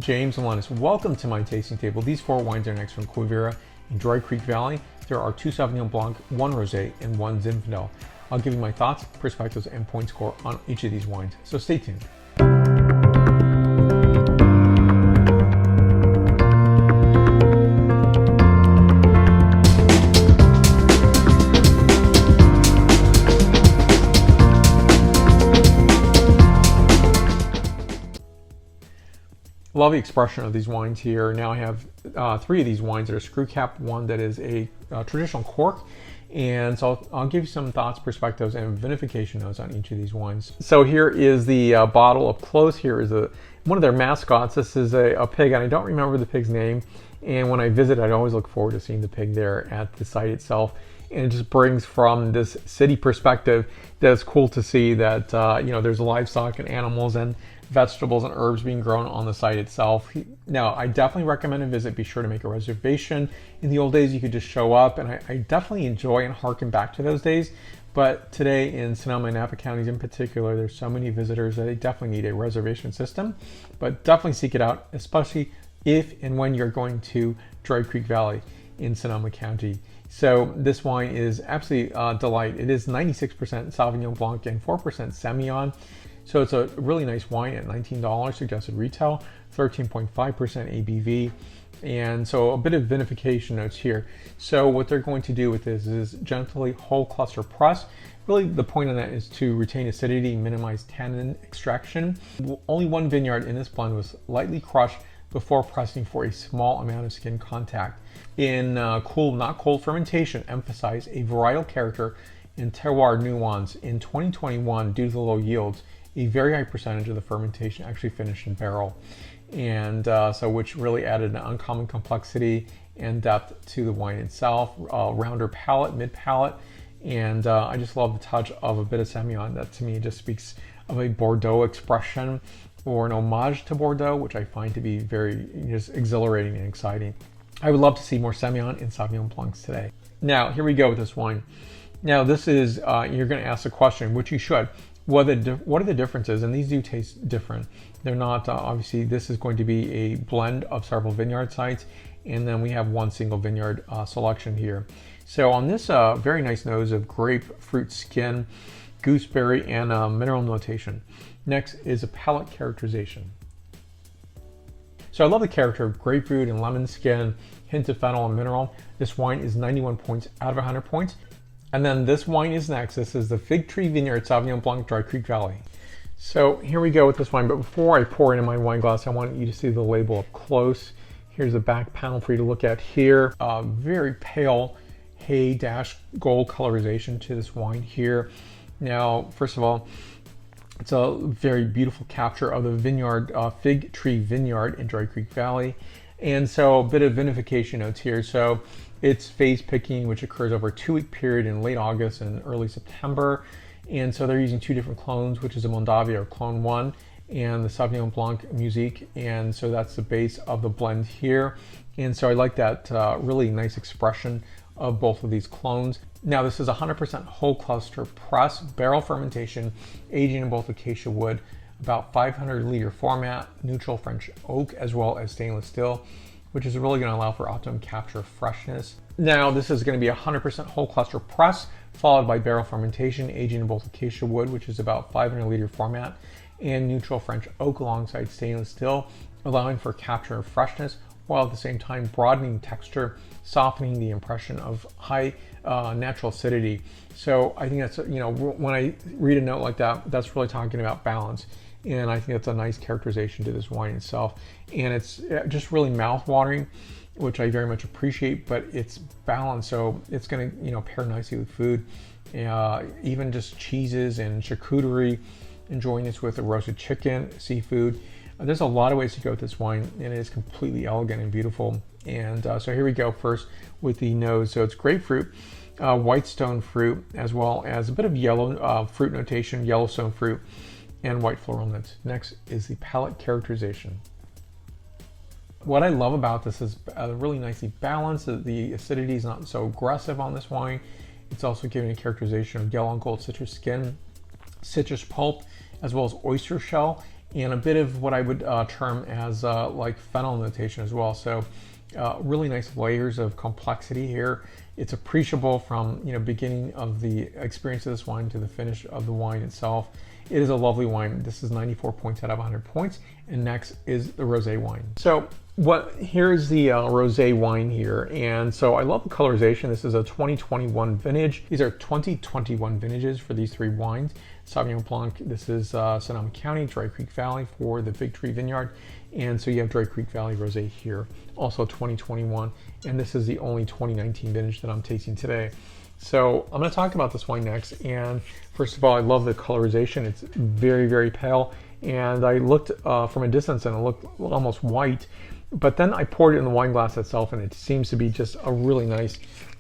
James and Linus, welcome to my tasting table. These four wines are next from Quivira in Dry Creek Valley. There are 2 Sauvignon Blanc, 1 Rosé, and 1 Zinfandel. I'll give you my thoughts, perspectives, and point score on each of these wines, so stay tuned. Love the expression of these wines here. Now I have 3 of these wines that are screw cap, one that is a traditional cork, and so I'll give you some thoughts, perspectives, and vinification notes on each of these wines. So here is the bottle up close. Here is one of their mascots. This is a pig, and I don't remember the pig's name, and when I visit I'd always look forward to seeing the pig there at the site itself, and it just brings from this city perspective that it's cool to see that there's livestock and animals and vegetables and herbs being grown on the site itself. Now, I definitely recommend a visit. Be sure to make a reservation. In the old days, you could just show up, and I definitely enjoy and harken back to those days. But today in Sonoma and Napa counties in particular, there's so many visitors that they definitely need a reservation system. But definitely seek it out, especially if and when you're going to Dry Creek Valley in Sonoma County. So this wine is absolutely a delight. It is 96% Sauvignon Blanc and 4% Semillon. So it's a really nice wine at $19 suggested retail, 13.5% ABV. And so a bit of vinification notes here. So what they're going to do with this is gently whole cluster press. Really the point of that is to retain acidity, minimize tannin extraction. Only one vineyard in this blend was lightly crushed before pressing for a small amount of skin contact. In cool, not cold fermentation, emphasize a varietal character and terroir nuance. In 2021, due to the low yields, a very high percentage of the fermentation actually finished in barrel, and so which really added an uncommon complexity and depth to the wine itself. Rounder palate, mid palate, and I just love the touch of a bit of Semillon. That to me just speaks of a Bordeaux expression or an homage to Bordeaux, which I find to be very just exhilarating and exciting. I would love to see more Semillon in Sauvignon Blancs today. Now here we go with this wine. Now this is you're going to ask the question, which you should. What are the differences? And these do taste different. They're not, obviously, this is going to be a blend of several vineyard sites, and then we have one single vineyard selection here. So on this very nice nose of grapefruit skin, gooseberry, and mineral notation. Next is a palate characterization. So I love the character of grapefruit and lemon skin, hint of fennel and mineral. This wine is 91 points out of 100 points. And then this wine is next. This is the Fig Tree Vineyard Sauvignon Blanc, Dry Creek Valley. So here we go with this wine, but before I pour into my wine glass, I want you to see the label up close. Here's the back panel for you to look at here. Very pale hay-gold colorization to this wine here. Now, first of all, it's a very beautiful capture of the vineyard, Fig Tree Vineyard in Dry Creek Valley. And so a bit of vinification notes here. So it's phase picking, which occurs over a 2-week period in late August and early September. And so they're using 2 different clones, which is a Mondavia or Clone 1 and the Sauvignon Blanc Musique. And so that's the base of the blend here. And so I like that really nice expression of both of these clones. Now this is 100% whole cluster press, barrel fermentation, aging in both acacia wood, about 500 liter format, neutral French oak, as well as stainless steel, which is really going to allow for optimum capture of freshness. Now this is going to be 100% whole cluster press, followed by barrel fermentation, aging in both acacia wood, which is about 500 liter format, and neutral French oak alongside stainless steel, allowing for capture of freshness, while at the same time broadening texture, softening the impression of high natural acidity. So I think that's, when I read a note like that, that's really talking about balance. And I think that's a nice characterization to this wine itself. And it's just really mouth-watering, which I very much appreciate, but it's balanced. So it's gonna, pair nicely with food, even just cheeses and charcuterie, enjoying this with a roasted chicken, seafood. There's a lot of ways to go with this wine, and it is completely elegant and beautiful. And so here we go first with the nose. So it's grapefruit, white stone fruit, as well as a bit of yellow fruit notation, Yellowstone fruit, and white floral notes. Next is the palate characterization. What I love about this is really nicely balanced. The acidity is not so aggressive on this wine. It's also giving a characterization of yellow and gold citrus skin, citrus pulp, as well as oyster shell, and a bit of what I would term as like fennel notation as well. So really nice layers of complexity here. It's appreciable from beginning of the experience of this wine to the finish of the wine itself. It is a lovely wine. This is 94 points out of 100 points. And next is the rosé wine. So here's the rosé wine here. And so I love the colorization. This is a 2021 vintage. These are 2021 vintages for these three wines. Sauvignon Blanc, this is Sonoma County, Dry Creek Valley for the Victory Vineyard. And so you have Dry Creek Valley Rosé here, also 2021. And this is the only 2019 vintage that I'm tasting today. So I'm going to talk about this wine next. And first of all, I love the colorization. It's very, very pale. And I looked from a distance and it looked almost white. But then I poured it in the wine glass itself and it seems to be just a really nice,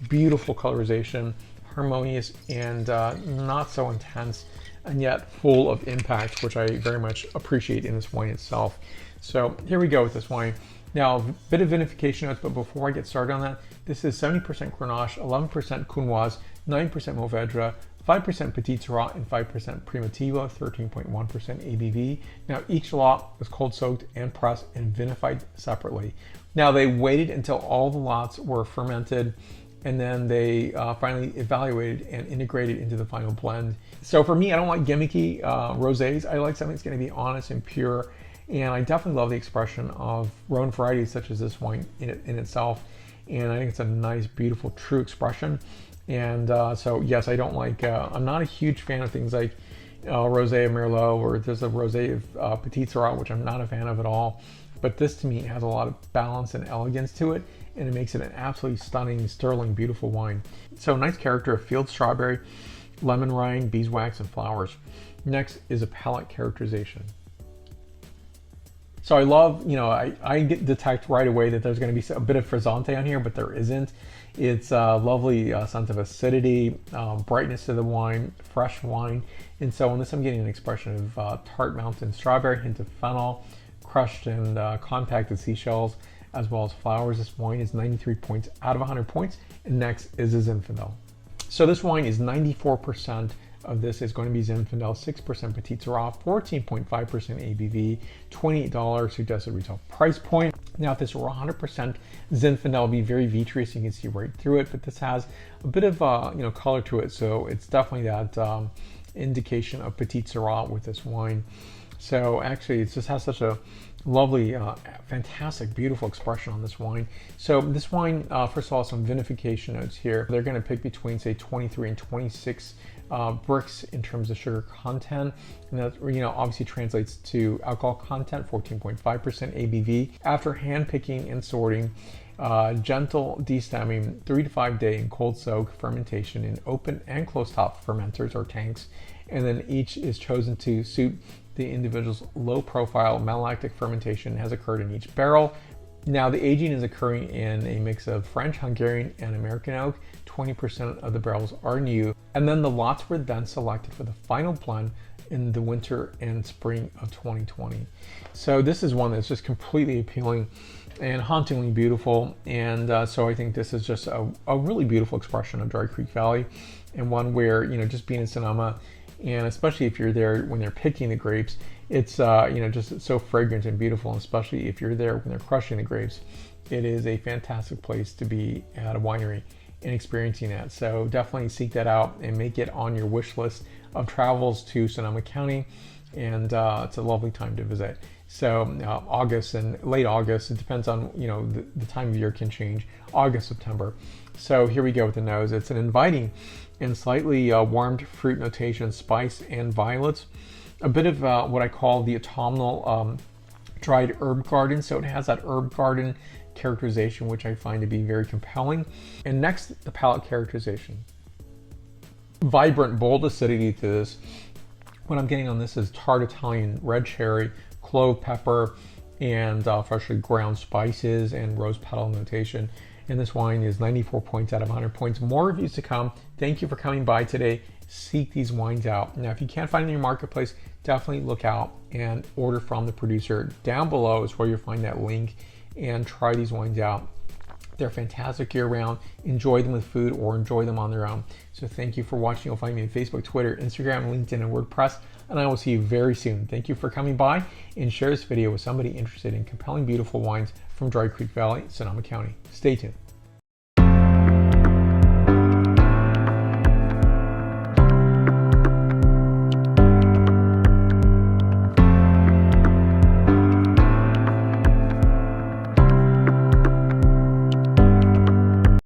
beautiful colorization, harmonious and not so intense, and yet full of impact, which I very much appreciate in this wine itself. So here we go with this wine. Now, a bit of vinification notes, but before I get started on that, this is 70% Grenache, 11% Counoise, 9% Mourvèdre, 5% Petit Syrah, and 5% Primitivo, 13.1% ABV. Now, each lot was cold soaked and pressed and vinified separately. Now, they waited until all the lots were fermented, and then they finally evaluated and integrated into the final blend. So for me, I don't like gimmicky rosés. I like something that's going to be honest and pure. And I definitely love the expression of Rhone varieties such as this wine in itself. And I think it's a nice, beautiful, true expression. And so yes, I don't like, I'm not a huge fan of things like Rosé of Merlot, or there's a Rosé of Petit Syrah, which I'm not a fan of at all. But this to me has a lot of balance and elegance to it, and it makes it an absolutely stunning, sterling, beautiful wine. So nice character of field strawberry, lemon rind, beeswax, and flowers. Next is a palate characterization. So I love, I detect right away that there's going to be a bit of frizzante on here, but there isn't. It's a lovely sense of acidity, brightness to the wine, fresh wine. And so on this, I'm getting an expression of tart mountain strawberry, hint of fennel, crushed and compacted seashells, as well as flowers. This wine is 93 points out of 100 points. And next is a Zinfandel. So this wine is 94% of this is going to be Zinfandel, 6% Petit Syrah, 14.5% ABV, $28 suggested retail price point. Now, if this were 100% Zinfandel, it would be very vitreous. You can see right through it, but this has a bit of color to it, so it's definitely that indication of Petit Syrah with this wine. So actually, it just has such a lovely, fantastic, beautiful expression on this wine. So this wine, first of all, some vinification notes here. They're going to pick between, say, 23 and 26 bricks in terms of sugar content, and that obviously translates to alcohol content, 14.5% ABV. After hand picking and sorting, gentle destemming, 3 to 5 day in cold soak fermentation in open and closed top fermenters or tanks, and then each is chosen to suit the individual's low profile malolactic fermentation has occurred in each barrel. Now, the aging is occurring in a mix of French, Hungarian, and American oak. 20% of the barrels are new. And then the lots were then selected for the final blend in the winter and spring of 2020. So this is one that's just completely appealing and hauntingly beautiful. And so I think this is just a really beautiful expression of Dry Creek Valley, and one where, just being in Sonoma, and especially if you're there when they're picking the grapes, it's just so fragrant and beautiful. And especially if you're there when they're crushing the grapes, it is a fantastic place to be at a winery and experiencing that. So definitely seek that out and make it on your wish list of travels to Sonoma County. And it's a lovely time to visit. So August and late August, it depends on the time of year can change. August, September. So here we go with the nose. It's an inviting and slightly warmed fruit notation, spice and violets. A bit of what I call the autumnal dried herb garden. So it has that herb garden characterization, which I find to be very compelling. And next, the palate characterization. Vibrant, bold acidity to this. What I'm getting on this is tart Italian red cherry, clove pepper, and freshly ground spices and rose petal notation. And this wine is 94 points out of 100 points. More reviews to come. Thank you for coming by today. Seek these wines out. Now, if you can't find them in your marketplace, definitely look out and order from the producer. Down below is where you'll find that link, and try these wines out. They're fantastic year-round. Enjoy them with food or enjoy them on their own. So thank you for watching. You'll find me on Facebook, Twitter, Instagram, LinkedIn, and WordPress. and I will see you very soon. Thank you for coming by, and share this video with somebody interested in compelling, beautiful wines from Dry Creek Valley, Sonoma County. Stay tuned.